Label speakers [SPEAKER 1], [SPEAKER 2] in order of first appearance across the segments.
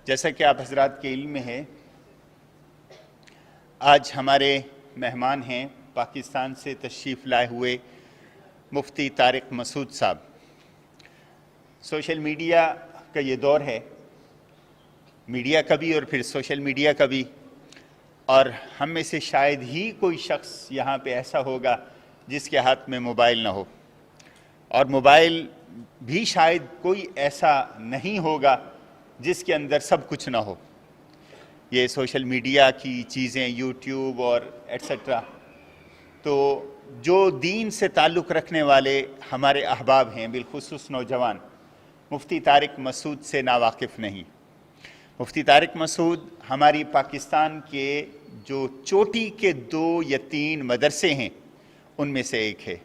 [SPEAKER 1] جیسا کہ آپ حضرات کے علم میں ہے، آج ہمارے مہمان ہیں پاکستان سے تشریف لائے ہوئے مفتی طارق مسعود صاحب۔ سوشل میڈیا کا یہ دور ہے، میڈیا کا بھی اور پھر سوشل میڈیا کا بھی، اور ہم میں سے شاید ہی کوئی شخص یہاں پہ ایسا ہوگا جس کے ہاتھ میں موبائل نہ ہو، اور موبائل بھی شاید کوئی ایسا نہیں ہوگا جس کے اندر سب کچھ نہ ہو۔ یہ سوشل میڈیا کی چیزیں، یوٹیوب اور ایٹسٹرا، تو جو دین سے تعلق رکھنے والے ہمارے احباب ہیں، بالخصوص نوجوان، مفتی طارق مسعود سے ناواقف نہیں۔ مفتی طارق مسعود ہماری پاکستان کے جو چوٹی کے 2 یا 3 مدرسے ہیں ان میں سے ایک ہے،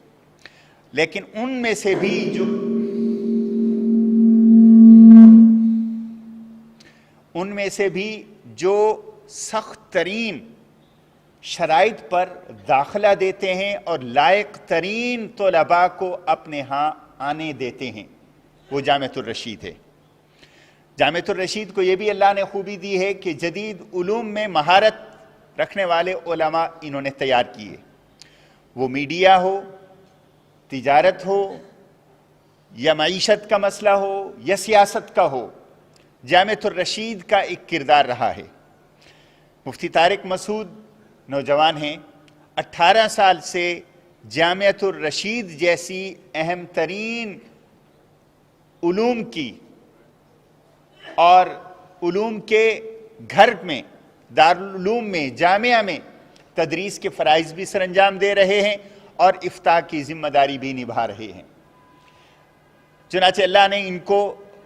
[SPEAKER 1] لیکن ان میں سے بھی جو سخت ترین شرائط پر داخلہ دیتے ہیں اور لائق ترین طلباء کو اپنے ہاں آنے دیتے ہیں، وہ جامعۃ الرشید ہے۔ جامعۃ الرشید کو یہ بھی اللہ نے خوبی دی ہے کہ جدید علوم میں مہارت رکھنے والے علماء انہوں نے تیار کیے، وہ میڈیا ہو، تجارت ہو، یا معیشت کا مسئلہ ہو، یا سیاست کا ہو، جامعۃ الرشید کا ایک کردار رہا ہے۔ مفتی طارق مسعود نوجوان ہیں، 18 سال سے جامعۃ الرشید جیسی اہم ترین علوم کی اور علوم کے گھر میں، دارالعلوم میں، جامعہ میں تدریس کے فرائض بھی سر انجام دے رہے ہیں اور افتاء کی ذمہ داری بھی نبھا رہے ہیں۔ چنانچہ اللہ نے ان کو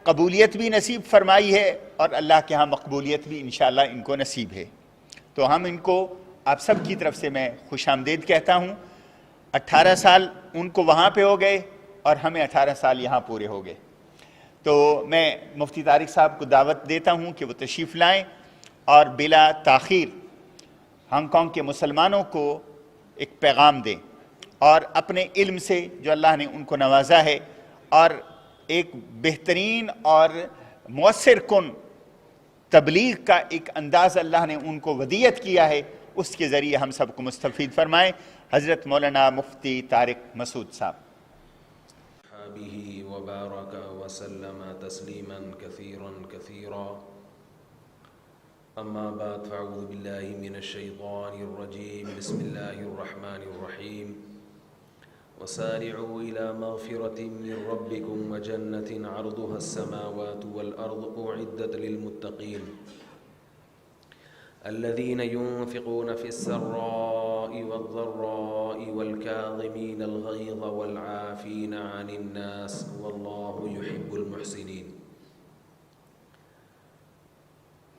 [SPEAKER 1] قبولیت بھی نصیب فرمائی ہے اور اللہ کے ہاں مقبولیت بھی انشاءاللہ ان کو نصیب ہے۔ تو ہم ان کو آپ سب کی طرف سے میں خوش آمدید کہتا ہوں۔ 18 سال ان کو وہاں پہ ہو گئے اور ہمیں 18 سال یہاں پورے ہو گئے۔ تو میں مفتی طارق صاحب کو دعوت دیتا ہوں کہ وہ تشریف لائیں اور بلا تاخیر ہانگ کانگ کے مسلمانوں کو ایک پیغام دیں، اور اپنے علم سے جو اللہ نے ان کو نوازا ہے اور ایک بہترین اور مؤثر کن تبلیغ کا ایک انداز اللہ نے ان کو ودیت کیا ہے، اس کے ذریعے ہم سب کو مستفید فرمائیں۔ حضرت مولانا مفتی طارق مسعود صاحب۔
[SPEAKER 2] به وبارك وسلم تسليما كثيرا كثيرا، أما بعد فأعوذ بالله من الشيطان الرجيم، بسم الله الرحمن الرحيم، وسارعوا إلى مغفرة من ربكم وجنة عرضها السماوات والأرض أعدت للمتقين الذين ينفقون في السراء والضراء والكاظمين الغيظ والعافين عن الناس والله يحب المحسنين۔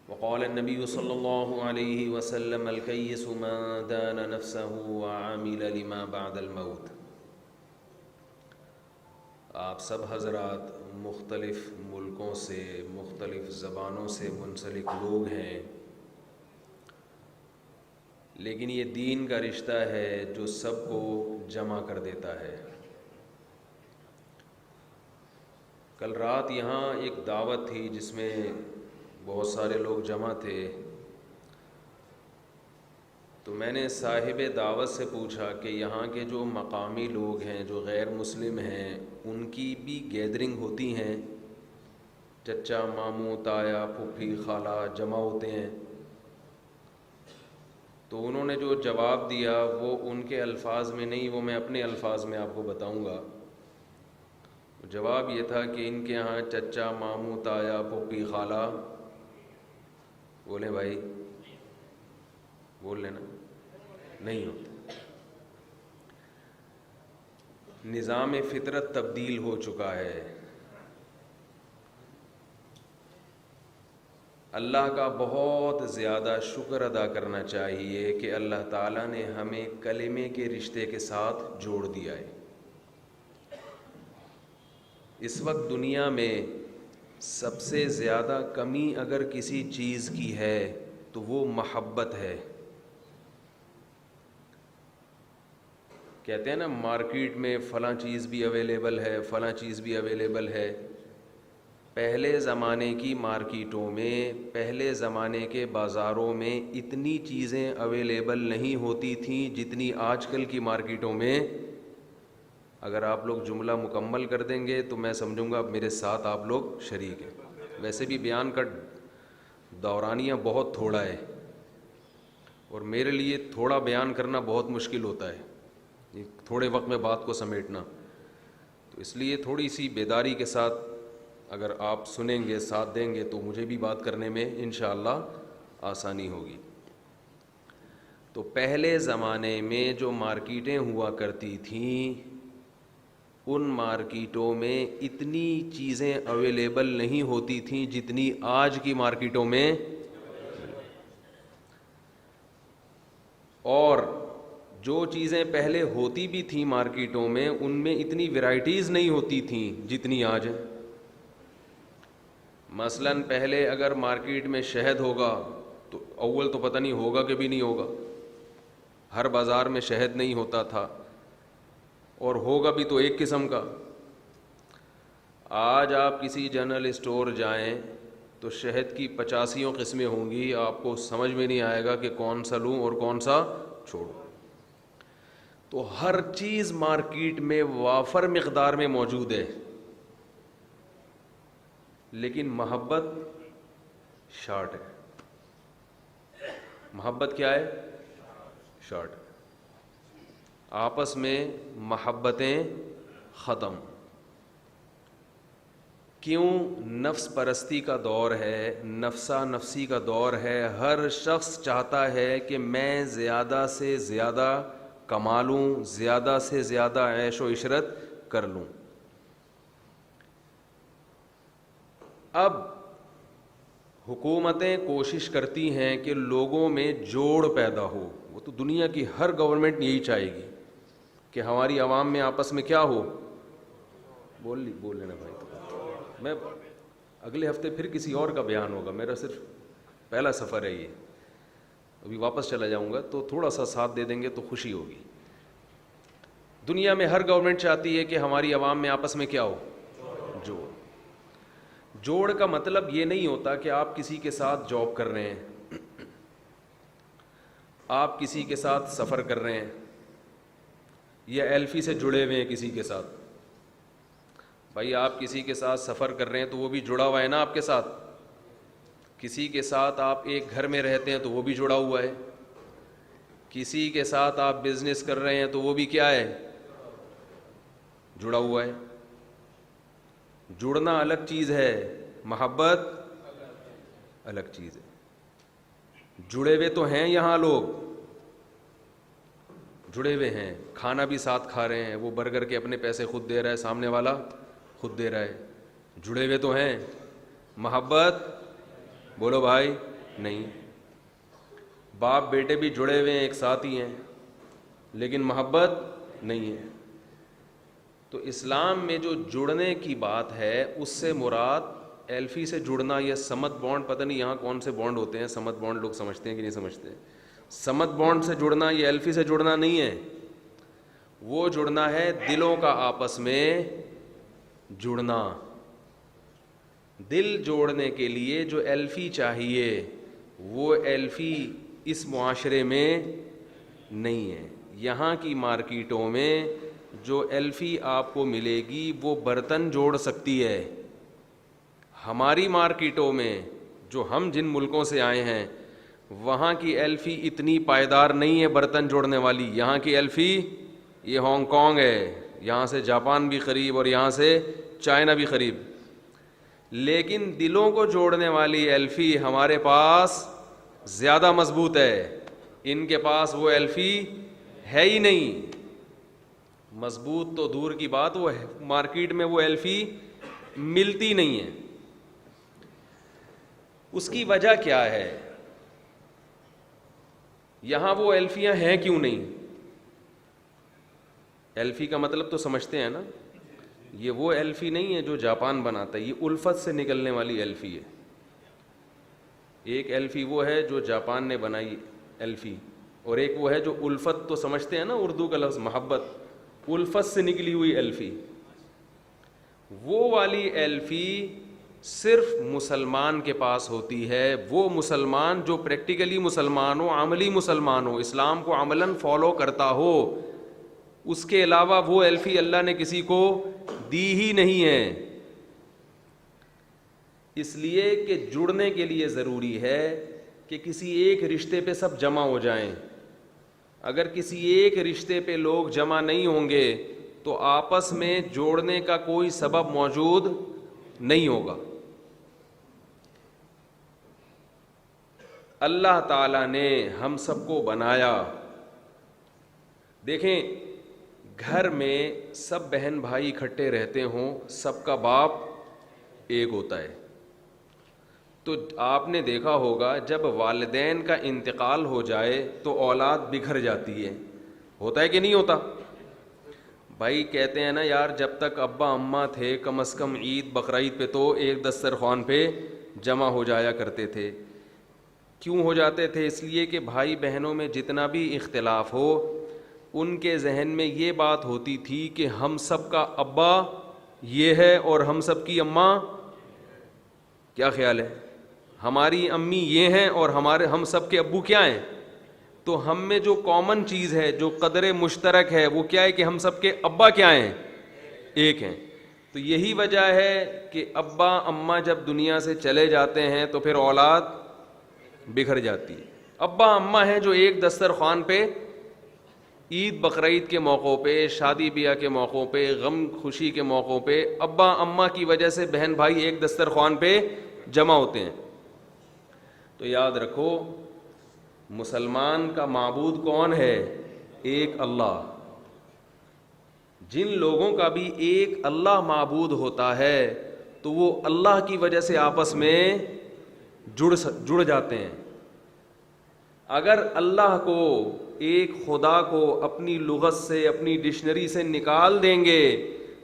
[SPEAKER 2] وقال النبي صلى الله عليه وسلم الكيس من دان نفسه وعمل لما بعد الموت۔ آپ سب حضرات مختلف ملکوں سے، مختلف زبانوں سے منسلک لوگ ہیں، لیکن یہ دین کا رشتہ ہے جو سب کو جمع کر دیتا ہے۔ کل رات یہاں ایک دعوت تھی جس میں بہت سارے لوگ جمع تھے، تو میں نے صاحب دعوت سے پوچھا کہ یہاں کے جو مقامی لوگ ہیں، جو غیر مسلم ہیں، ان کی بھی گیدرنگ ہوتی ہیں؟ چچا، ماموں، تایا، پھوپھی، خالہ جمع ہوتے ہیں؟ تو انہوں نے جو جواب دیا وہ ان کے الفاظ میں نہیں، وہ میں اپنے الفاظ میں آپ کو بتاؤں گا۔ جواب یہ تھا کہ ان کے ہاں چچا، ماموں، تایا، پھوپھی، خالہ، بولیں بھائی، بول لینا، نہیں ہوتے۔ نظام فطرت تبدیل ہو چکا ہے۔ اللہ کا بہت زیادہ شکر ادا کرنا چاہیے کہ اللہ تعالیٰ نے ہمیں کلمے کے رشتے کے ساتھ جوڑ دیا ہے۔ اس وقت دنیا میں سب سے زیادہ کمی اگر کسی چیز کی ہے تو وہ محبت ہے۔ کہتے ہیں نا مارکیٹ میں فلاں چیز بھی اویلیبل ہے، فلاں چیز بھی اویلیبل ہے، پہلے زمانے کی مارکیٹوں میں، پہلے زمانے کے بازاروں میں اتنی چیزیں اویلیبل نہیں ہوتی تھیں جتنی آج کل کی مارکیٹوں میں. اگر آپ لوگ جملہ مکمل کر دیں گے تو میں سمجھوں گا میرے ساتھ آپ لوگ شریک ہیں. ویسے بھی بیان کا دورانیہ بہت تھوڑا ہے اور میرے لیے تھوڑا بیان کرنا بہت مشکل ہوتا ہے، تھوڑے وقت میں بات کو سمیٹنا. تو اس لیے تھوڑی سی بیداری کے ساتھ اگر آپ سنیں گے، ساتھ دیں گے، تو مجھے بھی بات کرنے میں انشاءاللہ آسانی ہوگی. تو پہلے زمانے میں جو مارکیٹیں ہوا کرتی تھیں، ان مارکیٹوں میں اتنی چیزیں اویلیبل نہیں ہوتی تھیں جتنی آج کی مارکیٹوں میں. اور جو چیزیں پہلے ہوتی بھی تھیں مارکیٹوں میں، ان میں اتنی ورائٹیز نہیں ہوتی تھیں جتنی آج ہیں. مثلاً پہلے اگر مارکیٹ میں شہد ہوگا تو اول تو پتہ نہیں ہوگا کہ بھی نہیں ہوگا، ہر بازار میں شہد نہیں ہوتا تھا، اور ہوگا بھی تو ایک قسم کا. آج آپ کسی جنرل اسٹور جائیں تو شہد کی 85 قسمیں ہوں گی، آپ کو سمجھ میں نہیں آئے گا کہ کون سا لوں اور کون سا چھوڑوں. تو ہر چیز مارکیٹ میں وافر مقدار میں موجود ہے، لیکن محبت شارٹ ہے. محبت کیا ہے؟ شارٹ. آپس میں محبتیں ختم. کیوں؟ نفس پرستی کا دور ہے، نفسا نفسی کا دور ہے. ہر شخص چاہتا ہے کہ میں زیادہ سے زیادہ کما لوں، زیادہ سے زیادہ عیش و عشرت کر لوں. اب حکومتیں کوشش کرتی ہیں کہ لوگوں میں جوڑ پیدا ہو. وہ تو دنیا کی ہر گورنمنٹ یہی چاہے گی کہ ہماری عوام میں آپس میں کیا ہو. بول لینا بھائی. میں اگلے ہفتے پھر کسی اور کا بیان ہوگا، میرا صرف پہلا سفر ہے یہ. ابھی واپس چلا جاؤں گا تو تھوڑا سا ساتھ دے دیں گے تو خوشی ہوگی. دنیا میں ہر گورنمنٹ چاہتی ہے کہ ہماری عوام میں آپس میں کیا ہو؟ جوڑ کا مطلب یہ نہیں ہوتا کہ آپ کسی کے ساتھ جاب کر رہے ہیں، آپ کسی کے ساتھ سفر کر رہے ہیں، یا ایلفی سے جڑے ہوئے ہیں کسی کے ساتھ. بھائی آپ کسی کے ساتھ سفر کر رہے ہیں تو وہ بھی جڑا ہوا ہے نا آپ کے ساتھ. کسی کے ساتھ آپ ایک گھر میں رہتے ہیں تو وہ بھی جڑا ہوا ہے. کسی کے ساتھ آپ بزنس کر رہے ہیں تو وہ بھی کیا ہے؟ جڑا ہوا ہے. جڑنا الگ چیز ہے، محبت الگ چیز ہے. جڑے ہوئے تو ہیں یہاں لوگ، جڑے ہوئے ہیں، کھانا بھی ساتھ کھا رہے ہیں، وہ برگر کے اپنے پیسے خود دے رہا ہے، سامنے والا خود دے رہا ہے. جڑے ہوئے تو ہیں، محبت بولو بھائی نہیں. باپ بیٹے بھی جڑے ہوئے ہیں، ایک ساتھ ہی ہیں، لیکن محبت نہیں ہے. تو اسلام میں جو جڑنے کی بات ہے اس سے مراد ایلفی سے جڑنا یا سمت بانڈ، پتہ نہیں یہاں کون سے بانڈ ہوتے ہیں، سمت بانڈ لوگ سمجھتے ہیں کہ نہیں سمجھتے. سمت بانڈ سے جڑنا یا ایلفی سے جڑنا نہیں ہے، وہ جڑنا ہے دلوں کا آپس میں جڑنا. دل جوڑنے کے لیے جو ایلفی چاہیے وہ ایلفی اس معاشرے میں نہیں ہے. یہاں کی مارکیٹوں میں جو ایلفی آپ کو ملے گی وہ برتن جوڑ سکتی ہے. ہماری مارکیٹوں میں جو ہم جن ملکوں سے آئے ہیں وہاں کی ایلفی اتنی پائیدار نہیں ہے برتن جوڑنے والی. یہاں کی ایلفی یہ ہانگ کانگ ہے، یہاں سے جاپان بھی قریب اور یہاں سے چائنا بھی قریب. لیکن دلوں کو جوڑنے والی ایلفی ہمارے پاس زیادہ مضبوط ہے. ان کے پاس وہ ایلفی ہے ہی نہیں. مضبوط تو دور کی بات، وہ مارکیٹ میں وہ ایلفی ملتی نہیں ہے. اس کی وجہ کیا ہے؟ یہاں وہ ایلفیاں ہیں کیوں نہیں؟ ایلفی کا مطلب تو سمجھتے ہیں نا، یہ وہ ایلفی نہیں ہے جو جاپان بناتا ہے، یہ الفت سے نکلنے والی ایلفی ہے. ایک ایلفی وہ ہے جو جاپان نے بنائی ایلفی، اور ایک وہ ہے جو الفت تو سمجھتے ہیں نا، اردو کا لفظ محبت، الفت سے نکلی ہوئی ایلفی. وہ والی ایلفی صرف مسلمان کے پاس ہوتی ہے، وہ مسلمان جو پریکٹیکلی مسلمان ہو، عملی مسلمان ہو، اسلام کو عملاً فالو کرتا ہو. اس کے علاوہ وہ ایلفی اللہ نے کسی کو دی ہی نہیں ہے. اس لیے کہ جڑنے کے لیے ضروری ہے کہ کسی ایک رشتے پہ سب جمع ہو جائیں. اگر کسی ایک رشتے پہ لوگ جمع نہیں ہوں گے تو آپس میں جوڑنے کا کوئی سبب موجود نہیں ہوگا. اللہ تعالیٰ نے ہم سب کو بنایا. دیکھیں گھر میں سب بہن بھائی اکٹھے رہتے ہوں، سب کا باپ ایک ہوتا ہے. تو آپ نے دیکھا ہوگا جب والدین کا انتقال ہو جائے تو اولاد بکھر جاتی ہے. ہوتا ہے کہ نہیں ہوتا؟ بھائی کہتے ہیں نا یار جب تک ابا اماں تھے کم از کم عید بقرعید پہ تو ایک دسترخوان پہ جمع ہو جایا کرتے تھے. کیوں ہو جاتے تھے؟ اس لیے کہ بھائی بہنوں میں جتنا بھی اختلاف ہو ان کے ذہن میں یہ بات ہوتی تھی کہ ہم سب کا ابا یہ ہے اور ہم سب کی اماں کیا خیال ہے، ہماری امی یہ ہیں اور ہم سب کے ابو کیا ہیں. تو ہم میں جو کامن چیز ہے، جو قدر مشترک ہے، وہ کیا ہے کہ ہم سب کے ابا کیا ہیں، ایک ہیں. تو یہی وجہ ہے کہ ابا اماں جب دنیا سے چلے جاتے ہیں تو پھر اولاد بکھر جاتی ہے. ابا اماں ہیں جو ایک دسترخوان پہ عید بقرعید کے موقعوں پہ، شادی بیاہ کے موقعوں پہ، غم خوشی کے موقعوں پہ ابا اماں کی وجہ سے بہن بھائی ایک دسترخوان پہ جمع ہوتے ہیں. تو یاد رکھو مسلمان کا معبود کون ہے؟ ایک اللہ. جن لوگوں کا بھی ایک اللہ معبود ہوتا ہے تو وہ اللہ کی وجہ سے آپس میں جڑ جاتے ہیں. اگر اللہ کو، ایک خدا کو اپنی لغت سے، اپنی ڈکشنری سے نکال دیں گے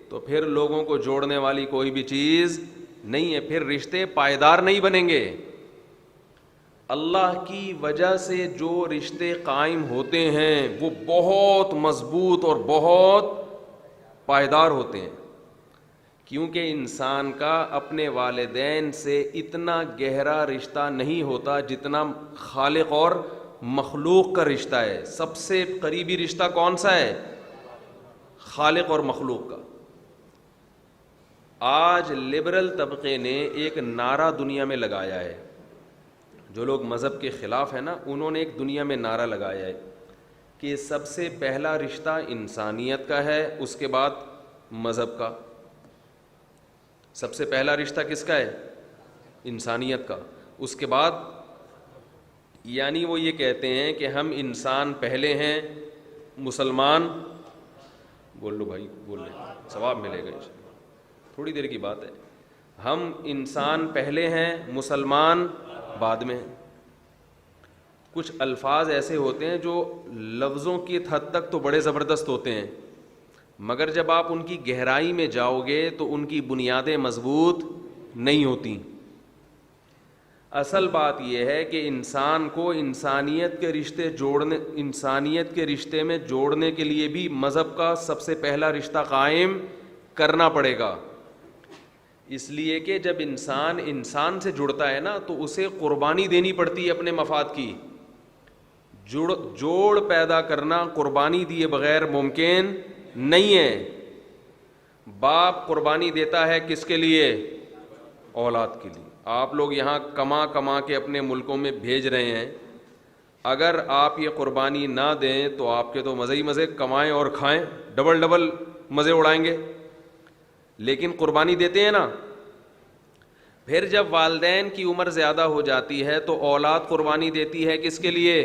[SPEAKER 2] تو پھر لوگوں کو جوڑنے والی کوئی بھی چیز نہیں ہے، پھر رشتے پائیدار نہیں بنیں گے. اللہ کی وجہ سے جو رشتے قائم ہوتے ہیں وہ بہت مضبوط اور بہت پائیدار ہوتے ہیں، کیونکہ انسان کا اپنے والدین سے اتنا گہرا رشتہ نہیں ہوتا جتنا خالق اور مخلوق کا رشتہ ہے. سب سے قریبی رشتہ کون سا ہے؟ خالق اور مخلوق کا. آج لبرل طبقے نے ایک نعرہ دنیا میں لگایا ہے، جو لوگ مذہب کے خلاف ہیں نا، انہوں نے ایک دنیا میں نعرہ لگایا ہے کہ سب سے پہلا رشتہ انسانیت کا ہے، اس کے بعد مذہب کا. سب سے پہلا رشتہ کس کا ہے؟ انسانیت کا. اس کے بعد یعنی وہ یہ کہتے ہیں کہ ہم انسان پہلے ہیں، مسلمان، بول لو بھائی بول لیں ثواب ملے گا، تھوڑی دیر کی بات ہے. ہم انسان پہلے ہیں، مسلمان بعد میں. کچھ الفاظ ایسے ہوتے ہیں جو لفظوں کی حد تک تو بڑے زبردست ہوتے ہیں، مگر جب آپ ان کی گہرائی میں جاؤ گے تو ان کی بنیادیں مضبوط نہیں ہوتی. اصل بات یہ ہے کہ انسان کو انسانیت کے رشتے میں جوڑنے کے لیے بھی مذہب کا سب سے پہلا رشتہ قائم کرنا پڑے گا. اس لیے کہ جب انسان سے جڑتا ہے نا تو اسے قربانی دینی پڑتی ہے اپنے مفاد کی. جوڑ پیدا کرنا قربانی دیے بغیر ممکن نہیں ہے. باپ قربانی دیتا ہے کس کے لیے؟ اولاد کے لیے. آپ لوگ یہاں کما کے اپنے ملکوں میں بھیج رہے ہیں، اگر آپ یہ قربانی نہ دیں تو آپ کے تو مزے ہی مزے، کمائیں اور کھائیں، ڈبل مزے اڑائیں گے. لیکن قربانی دیتے ہیں نا. پھر جب والدین کی عمر زیادہ ہو جاتی ہے تو اولاد قربانی دیتی ہے کس کے لیے؟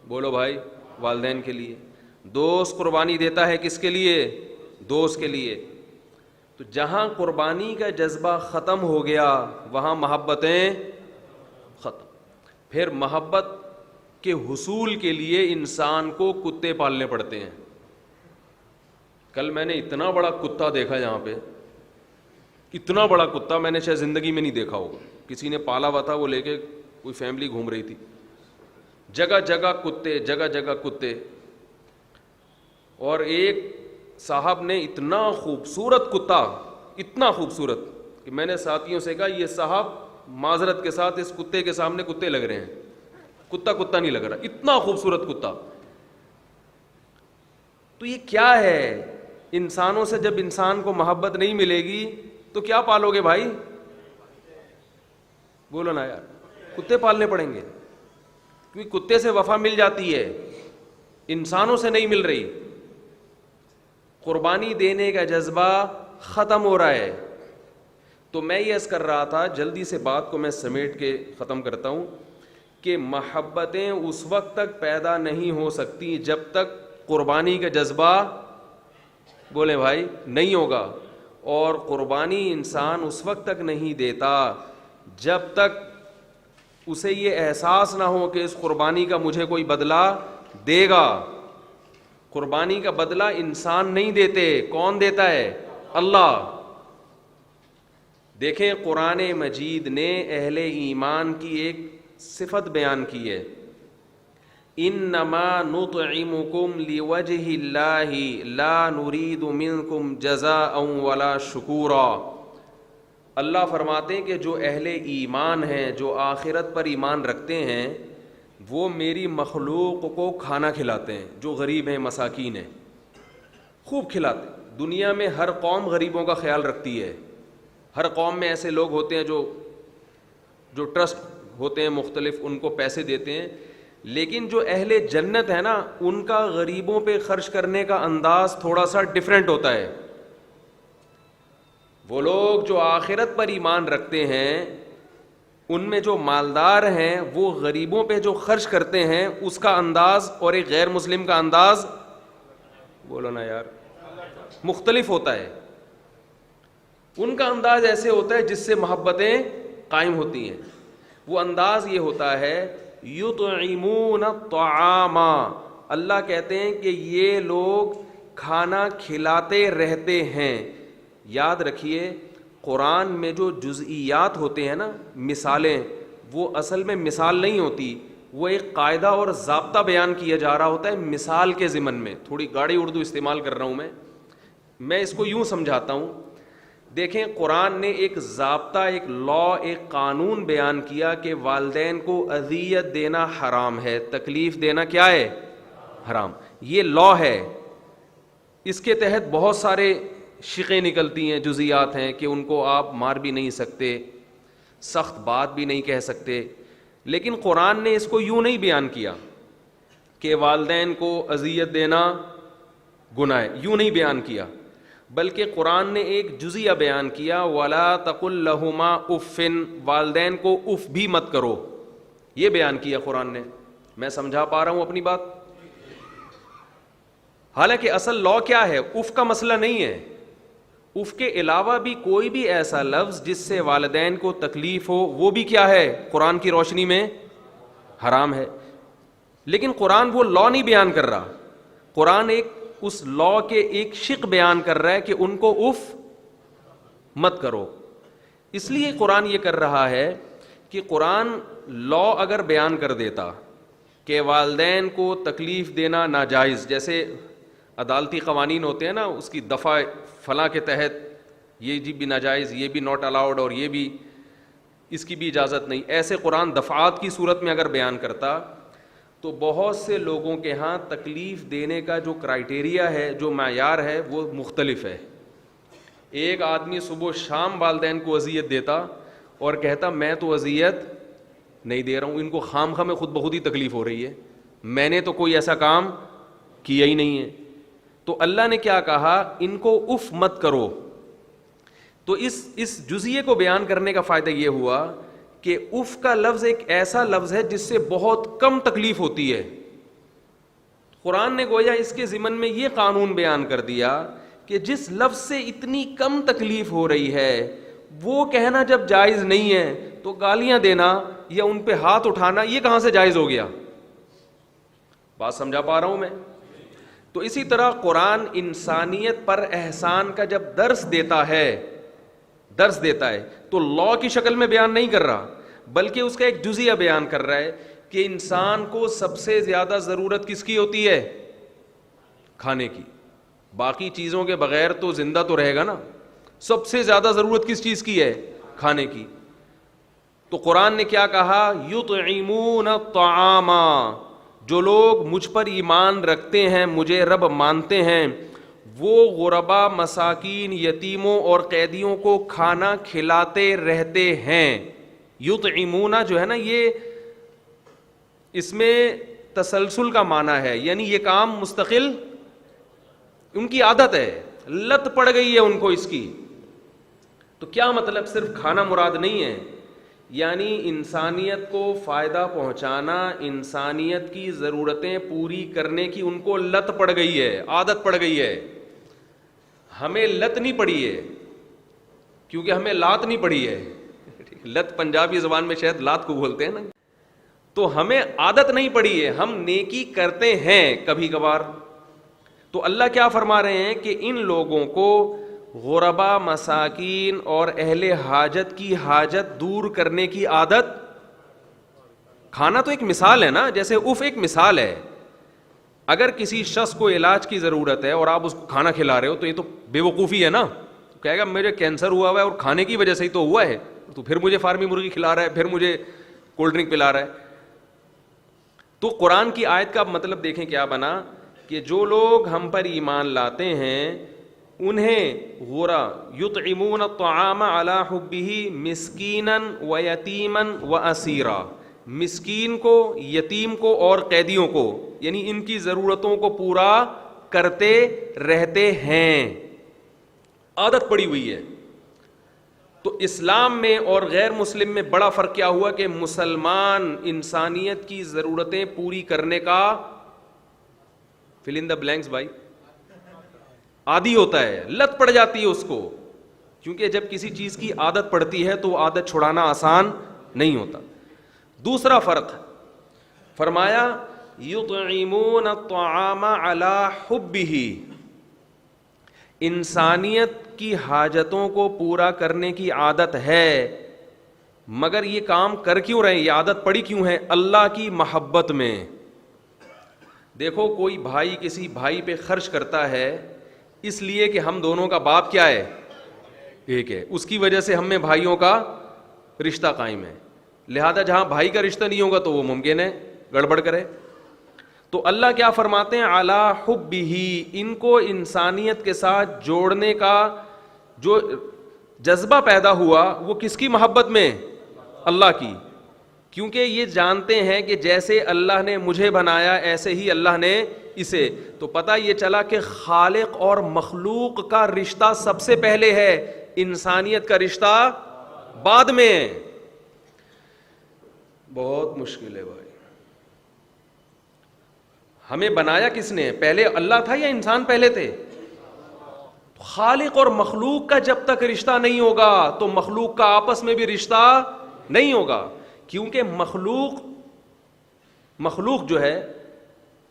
[SPEAKER 2] بولو بھائی، والدین کے لیے. دوست قربانی دیتا ہے کس کے لیے؟ دوست کے لیے. تو جہاں قربانی کا جذبہ ختم ہو گیا وہاں محبتیں ختم. پھر محبت کے حصول کے لیے انسان کو کتے پالنے پڑتے ہیں. کل میں نے اتنا بڑا کتا دیکھا یہاں پہ، اتنا بڑا کتا میں نے شاید زندگی میں نہیں دیکھا ہوگا. کسی نے پالا ہوا تھا، وہ لے کے کوئی فیملی گھوم رہی تھی، جگہ جگہ کتے. اور ایک صاحب نے اتنا خوبصورت کتا، اتنا خوبصورت کہ میں نے ساتھیوں سے کہا یہ صاحب معذرت کے ساتھ اس کتے کے سامنے کتے لگ رہے ہیں, کتا نہیں لگ رہا, اتنا خوبصورت کتا. تو یہ کیا ہے؟ انسانوں سے جب انسان کو محبت نہیں ملے گی تو کیا پالو گے بھائی؟ بولو نا یار, کتے پالنے پڑیں گے, کیونکہ کتے سے وفا مل جاتی ہے, انسانوں سے نہیں مل رہی. قربانی دینے کا جذبہ ختم ہو رہا ہے. تو میں یہ عرض کر رہا تھا, جلدی سے بات کو میں سمیٹ کے ختم کرتا ہوں, کہ محبتیں اس وقت تک پیدا نہیں ہو سکتی جب تک قربانی کا جذبہ, بولیں بھائی, نہیں ہوگا. اور قربانی انسان اس وقت تک نہیں دیتا جب تک اسے یہ احساس نہ ہو کہ اس قربانی کا مجھے کوئی بدلہ دے گا. قربانی کا بدلہ انسان نہیں دیتے, کون دیتا ہے؟ اللہ. دیکھیں قرآن مجید نے اہل ایمان کی ایک صفت بیان کی ہے, انما نطعمکم لوجہ اللہ لا نرید منکم جزاء ولا شکورا. اللہ فرماتے ہیں کہ جو اہل ایمان ہیں, جو آخرت پر ایمان رکھتے ہیں, وہ میری مخلوق کو کھانا کھلاتے ہیں, جو غریب ہیں, مساکین ہیں, خوب کھلاتے ہیں. دنیا میں ہر قوم غریبوں کا خیال رکھتی ہے, ہر قوم میں ایسے لوگ ہوتے ہیں جو ٹرسٹ ہوتے ہیں مختلف, ان کو پیسے دیتے ہیں. لیکن جو اہل جنت ہے نا, ان کا غریبوں پہ خرچ کرنے کا انداز تھوڑا سا ڈیفرنٹ ہوتا ہے. وہ لوگ جو آخرت پر ایمان رکھتے ہیں, ان میں جو مالدار ہیں, وہ غریبوں پہ جو خرچ کرتے ہیں اس کا انداز اور ایک غیر مسلم کا انداز, بولو نا یار, مختلف ہوتا ہے. ان کا انداز ایسے ہوتا ہے جس سے محبتیں قائم ہوتی ہیں. وہ انداز یہ ہوتا ہے یطعمون الطعام, اللہ کہتے ہیں کہ یہ لوگ کھانا کھلاتے رہتے ہیں. یاد رکھیے قرآن میں جو جزئیات ہوتے ہیں نا, مثالیں, وہ اصل میں مثال نہیں ہوتی, وہ ایک قاعدہ اور ضابطہ بیان کیا جا رہا ہوتا ہے مثال کے ضمن میں. تھوڑی گاڑی اردو استعمال کر رہا ہوں میں اس کو یوں سمجھاتا ہوں. دیکھیں قرآن نے ایک ضابطہ, ایک لا, ایک قانون بیان کیا کہ والدین کو اذیت دینا حرام ہے, تکلیف دینا کیا ہے؟ حرام. یہ لا ہے. اس کے تحت بہت سارے شقیں نکلتی ہیں, جزیات ہیں, کہ ان کو آپ مار بھی نہیں سکتے, سخت بات بھی نہیں کہہ سکتے. لیکن قرآن نے اس کو یوں نہیں بیان کیا کہ والدین کو اذیت دینا گناہ ہے, یوں نہیں بیان کیا, بلکہ قرآن نے ایک جزیہ بیان کیا, وَلَا تَقُلْ لَهُمَا اُفٍّ, والدین کو اف بھی مت کرو. یہ بیان کیا قرآن نے. میں سمجھا پا رہا ہوں اپنی بات؟ حالانکہ اصل لا کیا ہے؟ اف کا مسئلہ نہیں ہے. اف کے علاوہ بھی کوئی بھی ایسا لفظ جس سے والدین کو تکلیف ہو, وہ بھی کیا ہے؟ قرآن کی روشنی میں حرام ہے. لیکن قرآن وہ لا نہیں بیان کر رہا, قرآن ایک اس لا کے ایک شق بیان کر رہا ہے کہ ان کو اف مت کرو. اس لیے قرآن یہ کر رہا ہے کہ قرآن لا اگر بیان کر دیتا کہ والدین کو تکلیف دینا ناجائز, جیسے عدالتی قوانین ہوتے ہیں نا, اس کی دفعہ فلاں کے تحت یہ جی بھی ناجائز, یہ بھی ناٹ الاؤڈ, اور یہ بھی, اس کی بھی اجازت نہیں, ایسے قرآن دفعات کی صورت میں اگر بیان کرتا تو بہت سے لوگوں کے ہاں تکلیف دینے کا جو کرائیٹیریا ہے, جو معیار ہے, وہ مختلف ہے. ایک آدمی صبح و شام والدین کو اذیت دیتا اور کہتا میں تو اذیت نہیں دے رہا ہوں, ان کو خام خواہ میں خود بخود ہی تکلیف ہو رہی ہے, میں نے تو کوئی ایسا کام کیا ہی نہیں ہے. تو اللہ نے کیا کہا, ان کو اف مت کرو. تو اس جزیے کو بیان کرنے کا فائدہ یہ ہوا کہ اف کا لفظ ایک ایسا لفظ ہے جس سے بہت کم تکلیف ہوتی ہے. قرآن نے گویا اس کے ضمن میں یہ قانون بیان کر دیا کہ جس لفظ سے اتنی کم تکلیف ہو رہی ہے وہ کہنا جب جائز نہیں ہے تو گالیاں دینا یا ان پہ ہاتھ اٹھانا یہ کہاں سے جائز ہو گیا؟ بات سمجھا پا رہا ہوں میں؟ تو اسی طرح قرآن انسانیت پر احسان کا جب درس دیتا ہے تو لا کی شکل میں بیان نہیں کر رہا, بلکہ اس کا ایک جزیہ بیان کر رہا ہے کہ انسان کو سب سے زیادہ ضرورت کس کی ہوتی ہے؟ کھانے کی. باقی چیزوں کے بغیر تو زندہ تو رہے گا نا, سب سے زیادہ ضرورت کس چیز کی ہے؟ کھانے کی. تو قرآن نے کیا کہا؟ یطعمون الطعام، جو لوگ مجھ پر ایمان رکھتے ہیں، مجھے رب مانتے ہیں، وہ غربا، مساکین، یتیموں اور قیدیوں کو کھانا کھلاتے رہتے ہیں. یطعمون جو ہے نا، یہ اس میں تسلسل کا معنی ہے، یعنی یہ کام مستقل ان کی عادت ہے، لت پڑ گئی ہے ان کو اس کی. تو کیا مطلب؟ صرف کھانا مراد نہیں ہے، یعنی انسانیت کو فائدہ پہنچانا، انسانیت کی ضرورتیں پوری کرنے کی ان کو لت پڑ گئی ہے، عادت پڑ گئی ہے. ہمیں لت نہیں پڑی ہے، کیونکہ ہمیں لات نہیں پڑی ہے. لت پنجابی زبان میں شاید لات کو بولتے ہیں نا. تو ہمیں عادت نہیں پڑی ہے، ہم نیکی کرتے ہیں کبھی کبھار. تو اللہ کیا فرما رہے ہیں کہ ان لوگوں کو غربا، مساکین اور اہل حاجت کی حاجت دور کرنے کی عادت. کھانا تو ایک مثال ہے نا، جیسے اف ایک مثال ہے. اگر کسی شخص کو علاج کی ضرورت ہے اور آپ اس کو کھانا کھلا رہے ہو تو یہ تو بے وقوفی ہے نا. کہے گا مجھے کینسر ہوا ہوا ہے اور کھانے کی وجہ سے ہی تو ہوا ہے، تو پھر مجھے فارمی مرغی کھلا رہا ہے، پھر مجھے کولڈ ڈرنک پلا رہا ہے. تو قرآن کی آیت کا مطلب دیکھیں کیا بنا کہ جو لوگ ہم پر ایمان لاتے ہیں انہیں یطعمون الطعام علی حبہ مسکینا و یتیما و اسیرا، مسکین کو، یتیم کو اور قیدیوں کو، یعنی ان کی ضرورتوں کو پورا کرتے رہتے ہیں. عادت پڑی ہوئی ہے. تو اسلام میں اور غیر مسلم میں بڑا فرق کیا ہوا کہ مسلمان انسانیت کی ضرورتیں پوری کرنے کا فل ان دا بلینکس بھائی عادی ہوتا ہے، لت پڑ جاتی ہے اس کو. کیونکہ جب کسی چیز کی عادت پڑتی ہے تو وہ عادت چھڑانا آسان نہیں ہوتا. دوسرا فرق فرمایا یطعمون الطعام علی حبہ، انسانیت کی حاجتوں کو پورا کرنے کی عادت ہے، مگر یہ کام کر کیوں رہے ہیں، یہ عادت پڑی کیوں ہے؟ اللہ کی محبت میں. دیکھو کوئی بھائی کسی بھائی پہ خرچ کرتا ہے اس لیے کہ ہم دونوں کا باپ کیا ہے؟ ایک ہے، اس کی وجہ سے ہم میں بھائیوں کا رشتہ قائم ہے. لہذا جہاں بھائی کا رشتہ نہیں ہوگا تو وہ ممکن ہے گڑبڑ کرے. تو اللہ کیا فرماتے ہیں؟ علی حبہ، ان کو انسانیت کے ساتھ جوڑنے کا جو جذبہ پیدا ہوا وہ کس کی محبت میں؟ اللہ کی. کیونکہ یہ جانتے ہیں کہ جیسے اللہ نے مجھے بنایا ایسے ہی اللہ نے اسے. تو پتہ یہ چلا کہ خالق اور مخلوق کا رشتہ سب سے پہلے ہے، انسانیت کا رشتہ بعد میں. بہت مشکل ہے بھائی. ہمیں بنایا کس نے؟ پہلے اللہ تھا یا انسان پہلے تھے؟ خالق اور مخلوق کا جب تک رشتہ نہیں ہوگا تو مخلوق کا آپس میں بھی رشتہ نہیں ہوگا. کیونکہ مخلوق جو ہے،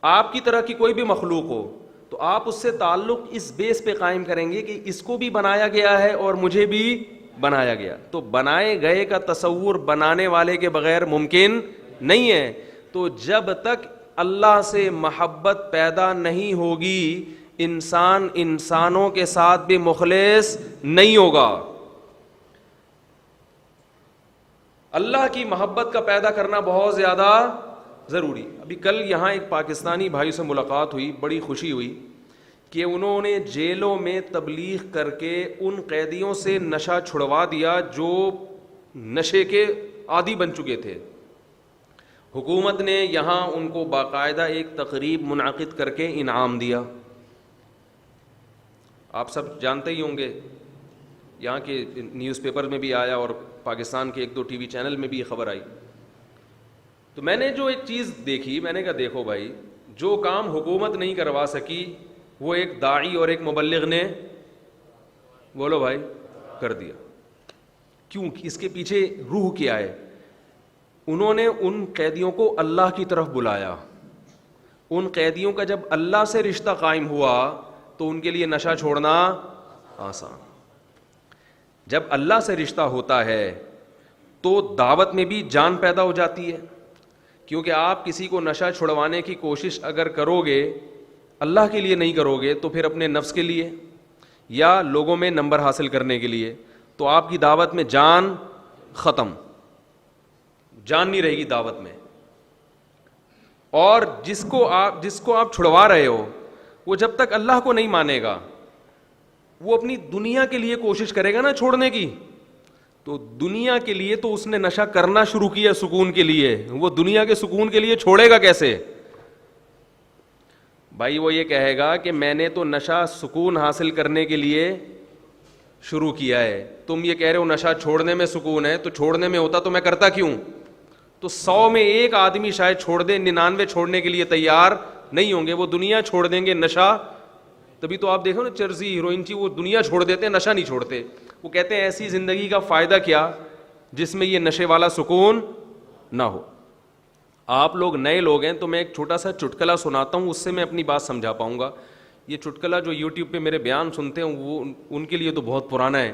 [SPEAKER 2] آپ کی طرح کی کوئی بھی مخلوق ہو تو آپ اس سے تعلق اس بیس پہ قائم کریں گے کہ اس کو بھی بنایا گیا ہے اور مجھے بھی بنایا گیا. تو بنائے گئے کا تصور بنانے والے کے بغیر ممکن نہیں ہے. تو جب تک اللہ سے محبت پیدا نہیں ہوگی انسان انسانوں کے ساتھ بھی مخلص نہیں ہوگا. اللہ کی محبت کا پیدا کرنا بہت زیادہ ضروری. ابھی کل یہاں ایک پاکستانی بھائی سے ملاقات ہوئی، بڑی خوشی ہوئی کہ انہوں نے جیلوں میں تبلیغ کر کے ان قیدیوں سے نشہ چھڑوا دیا جو نشے کے عادی بن چکے تھے. حکومت نے یہاں ان کو باقاعدہ ایک تقریب منعقد کر کے انعام دیا. آپ سب جانتے ہی ہوں گے، یہاں کے نیوز پیپر میں بھی آیا اور پاکستان کے 1-2 ٹی وی چینل میں بھی یہ خبر آئی. تو میں نے جو ایک چیز دیکھی، میں نے کہا دیکھو بھائی، جو کام حکومت نہیں کروا سکی وہ ایک داعی اور ایک مبلغ نے بولو بھائی کر دیا. کیوں؟ اس کے پیچھے روح کیا ہے؟ انہوں نے ان قیدیوں کو اللہ کی طرف بلایا. ان قیدیوں کا جب اللہ سے رشتہ قائم ہوا تو ان کے لیے نشہ چھوڑنا آسان. جب اللہ سے رشتہ ہوتا ہے تو دعوت میں بھی جان پیدا ہو جاتی ہے. کیونکہ آپ کسی کو نشہ چھڑوانے کی کوشش اگر کرو گے، اللہ کے لیے نہیں کرو گے تو پھر اپنے نفس کے لیے. یا لوگوں میں نمبر حاصل کرنے کے لیے, تو آپ کی دعوت میں جان ختم, جان نہیں رہے گی دعوت میں. اور جس کو آپ چھڑوا رہے ہو وہ جب تک اللہ کو نہیں مانے گا, وہ اپنی دنیا کے لیے کوشش کرے گا نا چھوڑنے کی, تو دنیا کے لیے تو اس نے نشہ کرنا شروع کیا سکون کے لیے, وہ دنیا کے سکون کے لیے چھوڑے گا کیسے بھائی؟ وہ یہ کہے گا کہ میں نے تو نشہ سکون حاصل کرنے کے لیے شروع کیا ہے, تم یہ کہہ رہے ہو نشہ چھوڑنے میں سکون ہے, تو چھوڑنے میں ہوتا تو میں کرتا کیوں؟ تو 100 میں 1 آدمی شاید چھوڑ دے, 99 چھوڑنے کے لیے تیار نہیں ہوں گے, وہ دنیا چھوڑ دیں گے, نشہ. تبھی تو آپ دیکھو نا چرسی ہیروئن چی, وہ دنیا چھوڑ دیتے ہیں, نشہ نہیں چھوڑتے. وہ کہتے ہیں ایسی زندگی کا فائدہ کیا جس میں یہ نشے والا سکون نہ ہو. آپ لوگ نئے لوگ ہیں تو میں ایک چھوٹا سا چٹکلا سناتا ہوں, اس سے میں اپنی بات سمجھا پاؤں گا. یہ چٹکلا جو یوٹیوب پہ میرے بیان سنتے ہیں وہ ان کے لیے تو بہت پرانا ہے,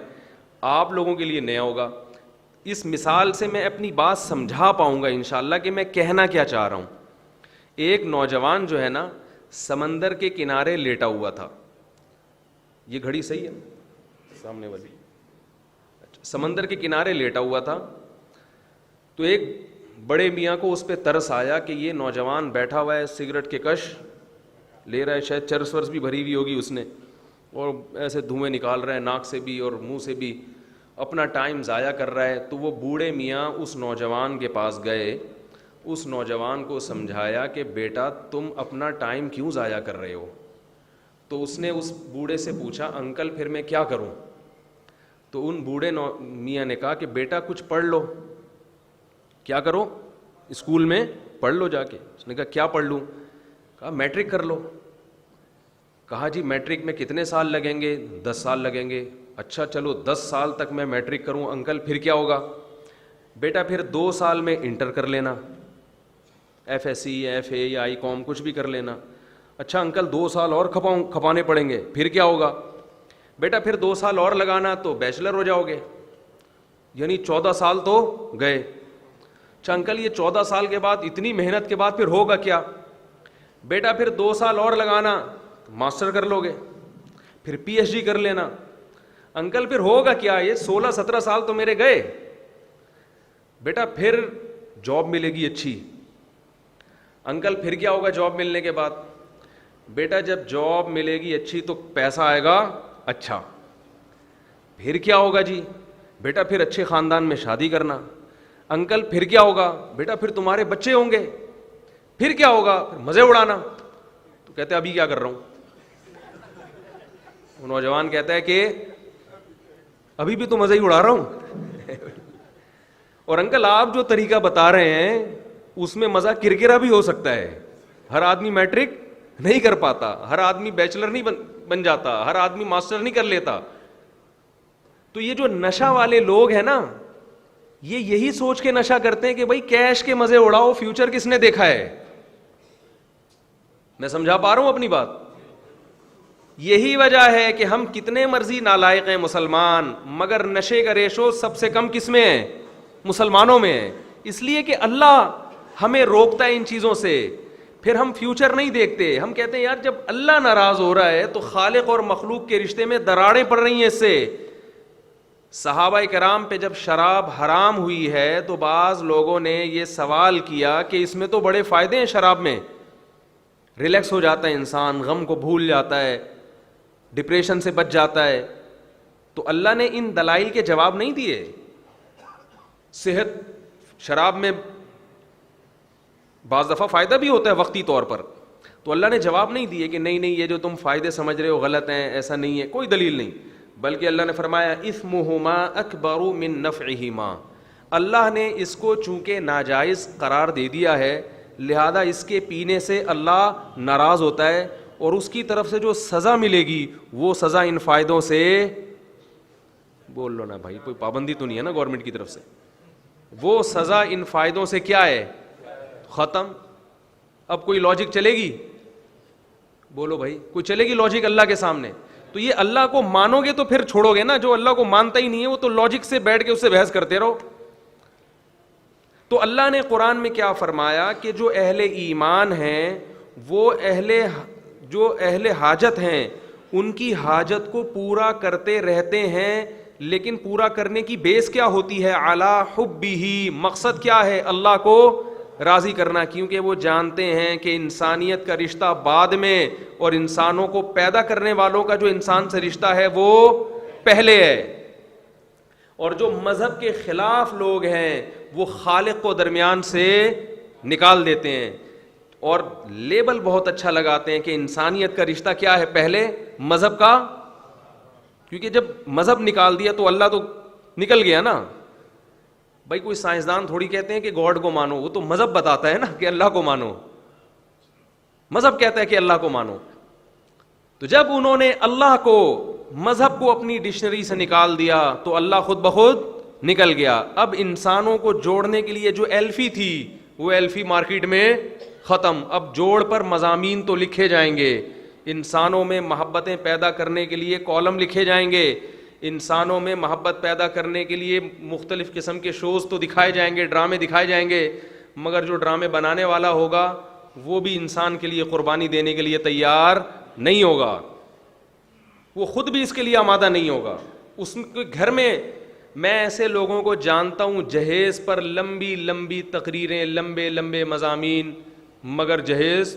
[SPEAKER 2] آپ لوگوں کے لیے نیا ہوگا. اس مثال سے میں اپنی بات سمجھا پاؤں گا انشاءاللہ کہ میں کہنا کیا چاہ رہا ہوں. ایک نوجوان جو ہے نا سمندر کے کنارے لیٹا ہوا تھا. یہ گھڑی صحیح ہے سامنے والی؟ سمندر کے کنارے لیٹا ہوا تھا. تو ایک بڑے میاں کو اس پہ ترس آیا کہ یہ نوجوان بیٹھا ہوا ہے, سگریٹ کے کش لے رہا ہے, شاید چرس ورس بھی بھری ہوئی ہوگی اس نے, اور ایسے دھوئیں نکال رہا ہے ناک سے بھی اور منہ سے بھی, اپنا ٹائم ضائع کر رہا ہے. تو وہ بوڑھے میاں اس نوجوان کے پاس گئے, اس نوجوان کو سمجھایا کہ بیٹا تم اپنا ٹائم کیوں ضائع کر رہے ہو؟ تو اس نے اس بوڑھے سے پوچھا انکل پھر میں کیا کروں؟ تو ان بوڑھے میاں نے کہا کہ بیٹا کچھ پڑھ لو. کیا کرو؟ اسکول میں پڑھ لو جا کے. اس نے کہا کیا پڑھ لوں؟ کہا میٹرک کر لو. کہا جی میٹرک میں کتنے سال لگیں گے؟ 10 سال لگیں گے. اچھا چلو 10 سال تک میں میٹرک کروں انکل, پھر کیا ہوگا؟ بیٹا پھر 2 سال میں انٹر کر لینا, F S C F A یا آئی کام کچھ بھی کر لینا. اچھا انکل 2 سال اور کھپانے پڑیں گے, پھر کیا ہوگا؟ بیٹا پھر 2 سال اور لگانا تو بیچلر ہو جاؤ گے, یعنی 14 سال تو گئے. اچھا انکل یہ 14 سال کے بعد اتنی محنت کے بعد پھر ہوگا کیا؟ بیٹا پھر 2 سال اور لگانا تو ماسٹر کر لو گے, پھر پی ایچ ڈی کر لینا. انکل پھر ہوگا کیا؟ یہ 16-17 سال تو میرے گئے. بیٹا پھر جاب ملے گی اچھی. انکل پھر کیا ہوگا جاب ملنے کے بعد؟ بیٹا جب جاب ملے گی اچھی تو پیسہ آئے گا اچھا. پھر کیا ہوگا جی؟ بیٹا پھر اچھے خاندان میں شادی کرنا. انکل پھر کیا ہوگا؟ بیٹا پھر تمہارے بچے ہوں گے. پھر کیا ہوگا؟ پھر مزے اڑانا. تو کہتے ابھی کیا کر رہا ہوں؟ وہ نوجوان کہتا ہے کہ ابھی بھی تو مزے ہی اڑا رہا ہوں. اور انکل آپ جو طریقہ بتا رہے ہیں اس میں مزہ کرکرا بھی ہو سکتا ہے. ہر آدمی میٹرک نہیں کر پاتا, ہر آدمی بیچلر نہیں بن جاتا, ہر آدمی ماسٹر نہیں کر لیتا. تو یہ جو نشہ والے لوگ ہیں نا, یہ یہی سوچ کے نشہ کرتے ہیں کہ بھائی کیش کے مزے اڑاؤ, فیوچر کس نے دیکھا ہے. میں سمجھا پا رہا ہوں اپنی بات؟ یہی وجہ ہے کہ ہم کتنے مرضی نالائق ہیں مسلمان, مگر نشے کا ریشو سب سے کم کس میں ہے؟ مسلمانوں میں ہے. اس لیے کہ اللہ ہمیں روکتا ہے ان چیزوں سے. پھر ہم فیوچر نہیں دیکھتے, ہم کہتے ہیں یار جب اللہ ناراض ہو رہا ہے تو خالق اور مخلوق کے رشتے میں دراڑیں پڑ رہی ہیں اس سے. صحابہ کرام پہ جب شراب حرام ہوئی ہے تو بعض لوگوں نے یہ سوال کیا کہ اس میں تو بڑے فائدے ہیں شراب میں, ریلیکس ہو جاتا ہے انسان, غم کو بھول جاتا ہے, ڈپریشن سے بچ جاتا ہے. تو اللہ نے ان دلائل کے جواب نہیں دیے. صحت شراب میں بعض دفعہ فائدہ بھی ہوتا ہے وقتی طور پر, تو اللہ نے جواب نہیں دیے کہ نہیں نہیں یہ جو تم فائدے سمجھ رہے ہو غلط ہیں, ایسا نہیں ہے, کوئی دلیل نہیں. بلکہ اللہ نے فرمایا اثمہما اکبر من نفعہما, اللہ نے اس کو چونکہ ناجائز قرار دے دیا ہے لہذا اس کے پینے سے اللہ ناراض ہوتا ہے, اور اس کی طرف سے جو سزا ملے گی وہ سزا ان فائدوں سے, بول لو نا بھائی, کوئی پابندی تو نہیں ہے نا گورنمنٹ کی طرف سے, وہ سزا ان فائدوں سے کیا ہے؟ ختم. اب کوئی لاجک چلے گی؟ بولو بھائی, کوئی چلے گی لاجک اللہ کے سامنے؟ تو یہ اللہ کو مانو گے تو پھر چھوڑو گے نا, جو اللہ کو مانتا ہی نہیں ہے وہ تو لاجک سے بیٹھ کے اس سے بحث کرتے رہو. تو اللہ نے قرآن میں کیا فرمایا کہ جو اہل ایمان ہیں وہ جو اہل حاجت ہیں ان کی حاجت کو پورا کرتے رہتے ہیں، لیکن پورا کرنے کی بیس کیا ہوتی ہے؟ علی حبہ، مقصد کیا ہے؟ اللہ کو راضی کرنا، کیونکہ وہ جانتے ہیں کہ انسانیت کا رشتہ بعد میں، اور انسانوں کو پیدا کرنے والوں کا جو انسان سے رشتہ ہے وہ پہلے ہے۔ اور جو مذہب کے خلاف لوگ ہیں وہ خالق کو درمیان سے نکال دیتے ہیں، اور لیبل بہت اچھا لگاتے ہیں کہ انسانیت کا رشتہ کیا ہے؟ پہلے مذہب کا، کیونکہ جب مذہب نکال دیا تو اللہ تو نکل گیا نا۔ بھائی کوئی سائنسدان تھوڑی کہتے ہیں کہ گاڈ کو مانو، وہ تو مذہب بتاتا ہے نا کہ اللہ کو مانو، مذہب کہتا ہے کہ اللہ کو مانو۔ تو جب انہوں نے اللہ کو، مذہب کو اپنی ڈکشنری سے نکال دیا تو اللہ خود بخود نکل گیا۔ اب انسانوں کو جوڑنے کے لیے جو ایلفی تھی وہ ایلفی مارکیٹ میں ختم، اب جوڑ پر مضامین تو لکھے جائیں گے، انسانوں میں محبتیں پیدا کرنے کے لیے کالم لکھے جائیں گے، انسانوں میں محبت پیدا کرنے کے لیے مختلف قسم کے شوز تو دکھائے جائیں گے، ڈرامے دکھائے جائیں گے، مگر جو ڈرامے بنانے والا ہوگا وہ بھی انسان کے لیے قربانی دینے کے لیے تیار نہیں ہوگا، وہ خود بھی اس کے لیے آمادہ نہیں ہوگا۔ اس کے گھر میں ایسے لوگوں کو جانتا ہوں جہیز پر لمبی لمبی تقریریں، لمبے لمبے مضامین، مگر جہیز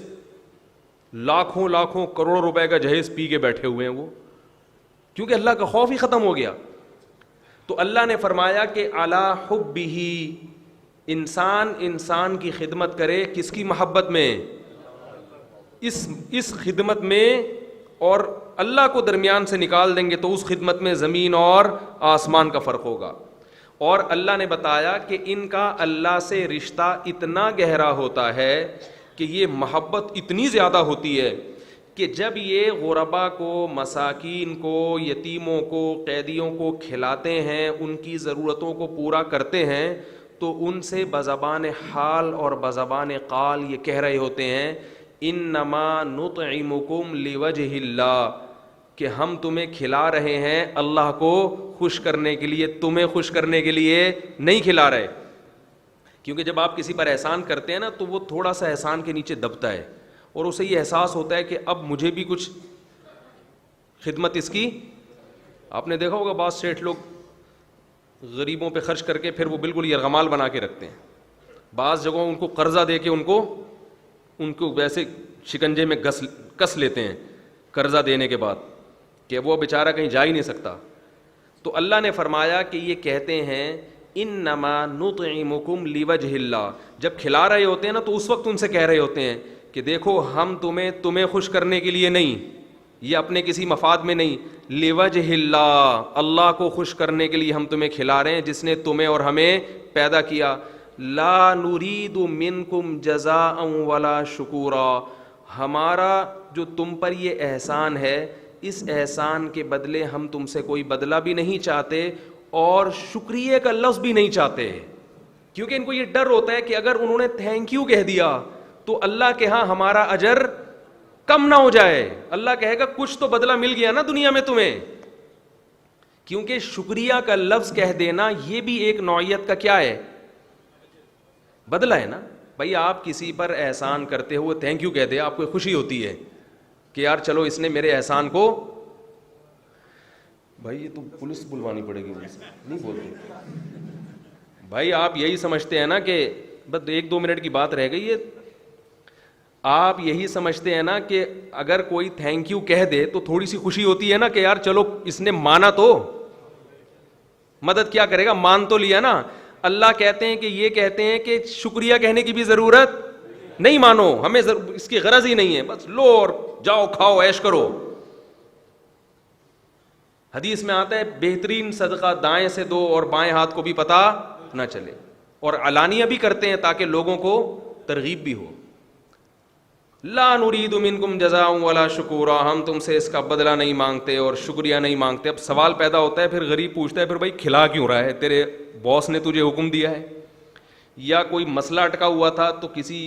[SPEAKER 2] لاکھوں لاکھوں کروڑوں روپے کا جہیز پی کے بیٹھے ہوئے ہیں وہ، کیونکہ اللہ کا خوف ہی ختم ہو گیا۔ تو اللہ نے فرمایا کہ علی حبہ، انسان کی خدمت کرے، کس کی محبت میں؟ اس خدمت میں، اور اللہ کو درمیان سے نکال دیں گے تو اس خدمت میں زمین اور آسمان کا فرق ہوگا۔ اور اللہ نے بتایا کہ ان کا اللہ سے رشتہ اتنا گہرا ہوتا ہے کہ یہ محبت اتنی زیادہ ہوتی ہے کہ جب یہ غربا کو، مساکین کو، یتیموں کو، قیدیوں کو کھلاتے ہیں، ان کی ضرورتوں کو پورا کرتے ہیں، تو ان سے بزبان حال اور بزبان قال یہ کہہ رہے ہوتے ہیں انما نطعمکم لوجہ اللہ، کہ ہم تمہیں کھلا رہے ہیں اللہ کو خوش کرنے کے لیے، تمہیں خوش کرنے کے لیے نہیں کھلا رہے۔ کیونکہ جب آپ کسی پر احسان کرتے ہیں نا تو وہ تھوڑا سا احسان کے نیچے دبتا ہے، اور اسے یہ احساس ہوتا ہے کہ اب مجھے بھی کچھ خدمت اس کی۔ آپ نے دیکھا ہوگا بعض سیٹھ لوگ غریبوں پہ خرچ کر کے پھر وہ بالکل یرغمال بنا کے رکھتے ہیں، بعض جگہوں ان کو قرضہ دے کے ان کو ویسے شکنجے میں کس لیتے ہیں قرضہ دینے کے بعد، کہ وہ بیچارہ کہیں جا ہی نہیں سکتا۔ تو اللہ نے فرمایا کہ یہ کہتے ہیں انما نطعمکم لوجہ اللہ، جب کھلا رہے ہوتے ہیں نا تو اس وقت ان سے کہہ رہے ہوتے ہیں کہ دیکھو ہم تمہیں خوش کرنے کے لیے نہیں، یہ اپنے کسی مفاد میں نہیں، لوجہ اللہ، اللہ کو خوش کرنے کے لیے ہم تمہیں کھلا رہے ہیں جس نے تمہیں اور ہمیں پیدا کیا۔ لا نرید منکم جزاء ولا شکورا، ہمارا جو تم پر یہ احسان ہے اس احسان کے بدلے ہم تم سے کوئی بدلہ بھی نہیں چاہتے اور شکریہ کا لفظ بھی نہیں چاہتے، کیونکہ ان کو یہ ڈر ہوتا ہے کہ اگر انہوں نے تھینک یو کہہ دیا تو اللہ کے ہاں ہمارا اجر کم نہ ہو جائے، اللہ کہے گا کچھ تو بدلہ مل گیا نا دنیا میں تمہیں، کیونکہ شکریہ کا لفظ کہہ دینا یہ بھی ایک نوعیت کا کیا ہے؟ بدلہ ہے نا۔ بھائی آپ کسی پر احسان کرتے ہوئے تھینک یو کہہ دے، آپ کو خوشی ہوتی ہے کہ یار چلو اس نے میرے احسان کو، بھائی یہ تو پولیس بلوانی پڑے گی، نہیں بولتے بھائی، آپ یہی سمجھتے ہیں نا کہ بس 1-2 منٹ کی بات رہ گئی ہے، آپ یہی سمجھتے ہیں نا کہ اگر کوئی تھینک یو کہہ دے تو تھوڑی سی خوشی ہوتی ہے نا کہ یار چلو اس نے مانا، تو مدد کیا کرے گا، مان تو لیا نا۔ اللہ کہتے ہیں کہ یہ کہتے ہیں کہ شکریہ کہنے کی بھی ضرورت نہیں، مانو ہمیں اس کی غرض ہی نہیں ہے، بس لو اور جاؤ کھاؤ عیش کرو۔ حدیث میں آتا ہے بہترین صدقہ دائیں سے دو اور بائیں ہاتھ کو بھی پتہ نہ چلے، اور علانیہ بھی کرتے ہیں تاکہ لوگوں کو ترغیب بھی ہو۔ لا نرید منکم جزاء ولا شکورا، ہم تم سے اس کا بدلہ نہیں مانگتے اور شکریہ نہیں مانگتے۔ اب سوال پیدا ہوتا ہے، پھر غریب پوچھتا ہے پھر بھائی کھلا کیوں رہا ہے؟ تیرے باس نے تجھے حکم دیا ہے؟ یا کوئی مسئلہ اٹکا ہوا تھا تو کسی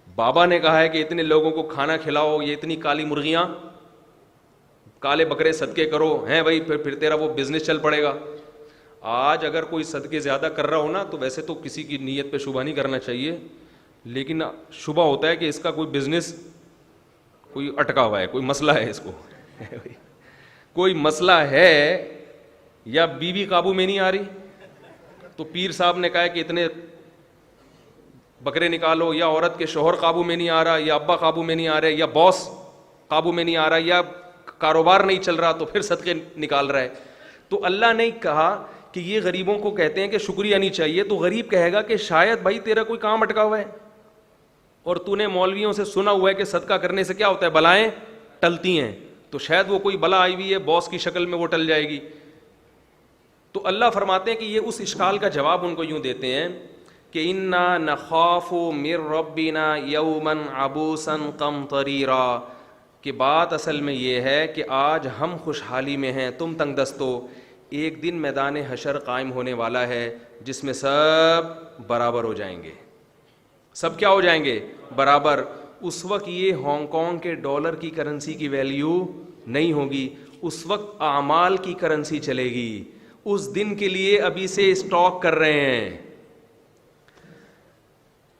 [SPEAKER 2] بابا نے کہا ہے کہ اتنے لوگوں کو کھانا کھلاؤ، یہ اتنی کالی مرغیاں، کالے بکرے صدقے کرو، ہیں بھائی پھر تیرا وہ بزنس چل پڑے گا۔ آج اگر کوئی صدقے زیادہ کر رہا ہو نا تو ویسے تو کسی کی نیت پہ شبہ نہیں کرنا چاہیے، لیکن شبہ ہوتا ہے کہ اس کا کوئی بزنس کوئی اٹکا ہوا ہے، کوئی مسئلہ ہے اس کو، کوئی مسئلہ ہے یا بیوی قابو میں نہیں آ رہی تو پیر صاحب نے کہا کہ اتنے بکرے نکالو، یا عورت کے شوہر قابو میں نہیں آ رہا، یا ابا قابو میں نہیں آ رہے، یا باس قابو میں نہیں آ رہا، یا کاروبار نہیں چل رہا، تو پھر صدقے نکال رہا ہے. تو اللہ نے کہا کہ یہ غریبوں کو کہتے ہیں کہ شکریہ نہیں چاہیے. تو غریب کہے گا کہ شاید بھائی تیرا کوئی کام اٹکا ہوا ہے اور تو نے مولویوں سے سنا ہوا ہے کہ صدقہ کرنے سے کیا ہوتا ہے، بلائیں ٹلتی ہیں، تو شاید وہ کوئی بلا آئی ہوئی ہے باس کی شکل میں، وہ ٹل جائے گی. تو اللہ فرماتے ہیں کہ یہ اس اشکال کا جواب ان کو یوں دیتے ہیں کہ انا نخاف من ربنا یوما عبوسا قمطریرا، کہ بات اصل میں یہ ہے کہ آج ہم خوشحالی میں ہیں، تم تنگ دستو. ایک دن میدان حشر قائم ہونے والا ہے جس میں سب برابر ہو جائیں گے. سب کیا ہو جائیں گے؟ برابر. اس وقت یہ ہانگ کانگ کے ڈالر کی کرنسی کی ویلیو نہیں ہوگی، اس وقت اعمال کی کرنسی چلے گی. اس دن کے لیے ابھی سے اسٹاک کر رہے ہیں.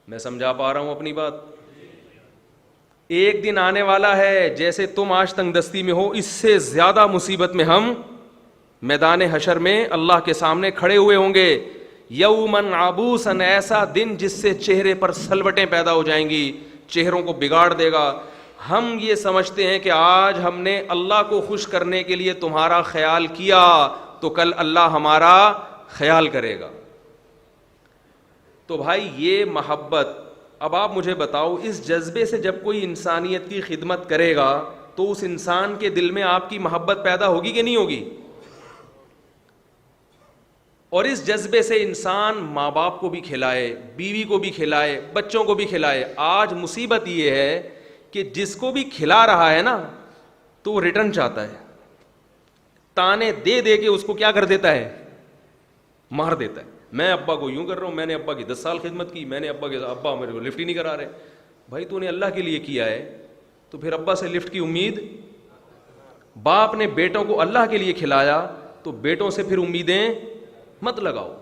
[SPEAKER 2] میں سمجھا پا رہا ہوں اپنی بات؟ ایک دن آنے والا ہے جیسے تم آج تنگ دستی میں ہو، اس سے زیادہ مصیبت میں ہم میدان حشر میں اللہ کے سامنے کھڑے ہوئے ہوں گے. یومن عبوسن، ایسا دن جس سے چہرے پر سلوٹیں پیدا ہو جائیں گی، چہروں کو بگاڑ دے گا. ہم یہ سمجھتے ہیں کہ آج ہم نے اللہ کو خوش کرنے کے لیے تمہارا خیال کیا تو کل اللہ ہمارا خیال کرے گا. تو بھائی یہ محبت، اب آپ مجھے بتاؤ، اس جذبے سے جب کوئی انسانیت کی خدمت کرے گا تو اس انسان کے دل میں آپ کی محبت پیدا ہوگی کہ نہیں ہوگی؟ اور اس جذبے سے انسان ماں باپ کو بھی کھلائے، بیوی کو بھی کھلائے، بچوں کو بھی کھلائے. آج مصیبت یہ ہے کہ جس کو بھی کھلا رہا ہے نا تو وہ ریٹرن چاہتا ہے، تانے دے دے کے اس کو کیا کر دیتا ہے، مار دیتا ہے. میں ابا کو یوں کر رہا ہوں، میں نے ابا کی 10 سال خدمت کی، میں نے ابا میرے کو لفٹ ہی نہیں کرا رہے. بھائی تو نے اللہ کے لیے کیا ہے تو پھر ابا سے لفٹ کی امید. باپ نے بیٹوں کو اللہ کے لیے کھلایا تو بیٹوں سے پھر امیدیں مت لگاؤ.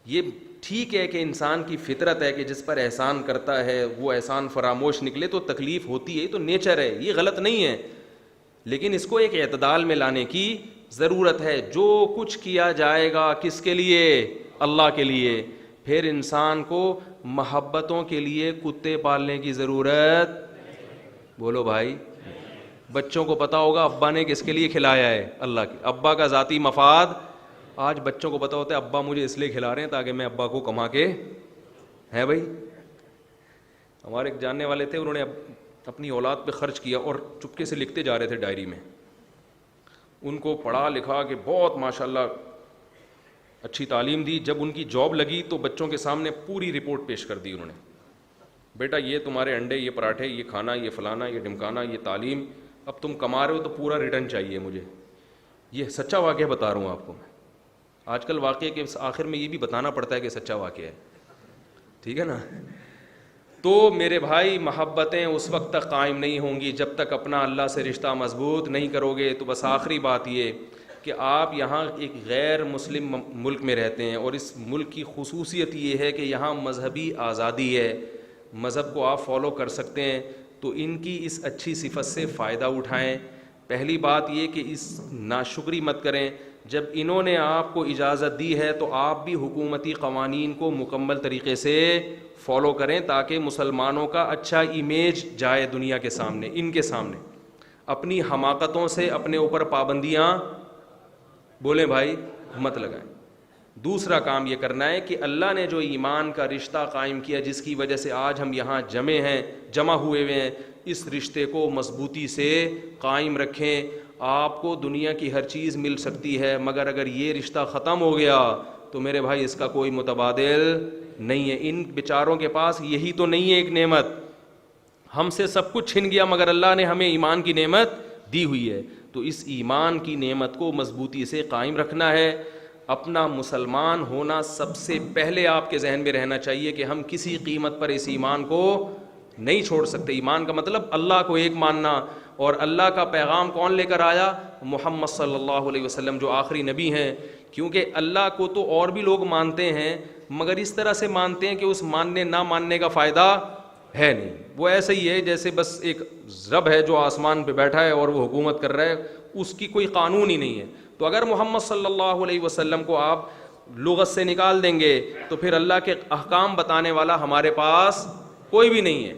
[SPEAKER 2] یہ ٹھیک ہے کہ انسان کی فطرت ہے کہ جس پر احسان کرتا ہے وہ احسان فراموش نکلے تو تکلیف ہوتی ہے، تو نیچر ہے، یہ غلط نہیں ہے، لیکن اس کو ایک اعتدال میں لانے کی ضرورت ہے. جو کچھ کیا جائے گا کس کے لیے؟ اللہ کے لیے. پھر انسان کو محبتوں کے لیے کتے پالنے کی ضرورت، بولو بھائی. بچوں کو پتا ہوگا ابا نے کس کے لیے کھلایا ہے، اللہ کے. ابا کا ذاتی مفاد آج بچوں کو پتا ہوتا ہے، ابا مجھے اس لیے کھلا رہے ہیں تاکہ میں ابا کو کما کے، ہے بھائی. ہمارے ایک جاننے والے تھے، انہوں نے اپنی اولاد پہ خرچ کیا اور چپکے سے لکھتے جا رہے تھے ڈائری میں. ان کو پڑھا لکھا کہ بہت ماشاءاللہ اچھی تعلیم دی. جب ان کی جاب لگی تو بچوں کے سامنے پوری رپورٹ پیش کر دی انہوں نے. بیٹا یہ تمہارے انڈے، یہ پراٹھے، یہ کھانا، یہ فلانا، یہ ڈمکانا، یہ تعلیم، اب تم کما رہے ہو تو پورا ریٹرن چاہیے مجھے. یہ سچا واقعہ بتا رہا ہوں آپ کو میں. آج کل واقعے کے آخر میں یہ بھی بتانا پڑتا ہے کہ سچا واقعہ ہے، ٹھیک ہے نا. تو میرے بھائی محبتیں اس وقت تک قائم نہیں ہوں گی جب تک اپنا اللہ سے رشتہ مضبوط نہیں کرو گے. تو بس آخری بات یہ کہ آپ یہاں ایک غیر مسلم ملک میں رہتے ہیں اور اس ملک کی خصوصیت یہ ہے کہ یہاں مذہبی آزادی ہے، مذہب کو آپ فالو کر سکتے ہیں. تو ان کی اس اچھی صفت سے فائدہ اٹھائیں. پہلی بات یہ کہ اس ناشکری مت کریں. جب انہوں نے آپ کو اجازت دی ہے تو آپ بھی حکومتی قوانین کو مکمل طریقے سے فالو کریں تاکہ مسلمانوں کا اچھا امیج جائے دنیا کے سامنے، ان کے سامنے. اپنی حماقتوں سے اپنے اوپر پابندیاں، بولیں بھائی، مت لگائیں. دوسرا کام یہ کرنا ہے کہ اللہ نے جو ایمان کا رشتہ قائم کیا جس کی وجہ سے آج ہم یہاں جمع ہوئے ہوئے ہیں، اس رشتے کو مضبوطی سے قائم رکھیں. آپ کو دنیا کی ہر چیز مل سکتی ہے مگر اگر یہ رشتہ ختم ہو گیا تو میرے بھائی اس کا کوئی متبادل نہیں ہے. ان بیچاروں کے پاس یہی تو نہیں ہے ایک نعمت. ہم سے سب کچھ چھن گیا مگر اللہ نے ہمیں ایمان کی نعمت دی ہوئی ہے. تو اس ایمان کی نعمت کو مضبوطی سے قائم رکھنا ہے. اپنا مسلمان ہونا سب سے پہلے آپ کے ذہن میں رہنا چاہیے کہ ہم کسی قیمت پر اس ایمان کو نہیں چھوڑ سکتے. ایمان کا مطلب اللہ کو ایک ماننا. اور اللہ کا پیغام کون لے کر آیا؟ محمد صلی اللہ علیہ وسلم جو آخری نبی ہیں. کیونکہ اللہ کو تو اور بھی لوگ مانتے ہیں مگر اس طرح سے مانتے ہیں کہ اس ماننے نہ ماننے کا فائدہ ہے نہیں. وہ ایسا ہی ہے جیسے بس ایک رب ہے جو آسمان پہ بیٹھا ہے اور وہ حکومت کر رہا ہے, اس کی کوئی قانون ہی نہیں ہے. تو اگر محمد صلی اللہ علیہ وسلم کو آپ لغت سے نکال دیں گے تو پھر اللہ کے احکام بتانے والا ہمارے پاس کوئی بھی نہیں ہے.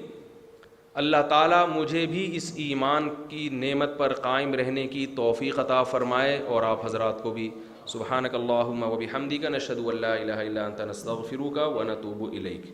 [SPEAKER 2] اللہ تعالیٰ مجھے بھی اس ایمان کی نعمت پر قائم رہنے کی توفیق عطا فرمائے, اور آپ حضرات کو بھی. سبحانک اللہم و بحمدک نشہد ان لا الہ الا انت نستغفرک و نتوب الیک.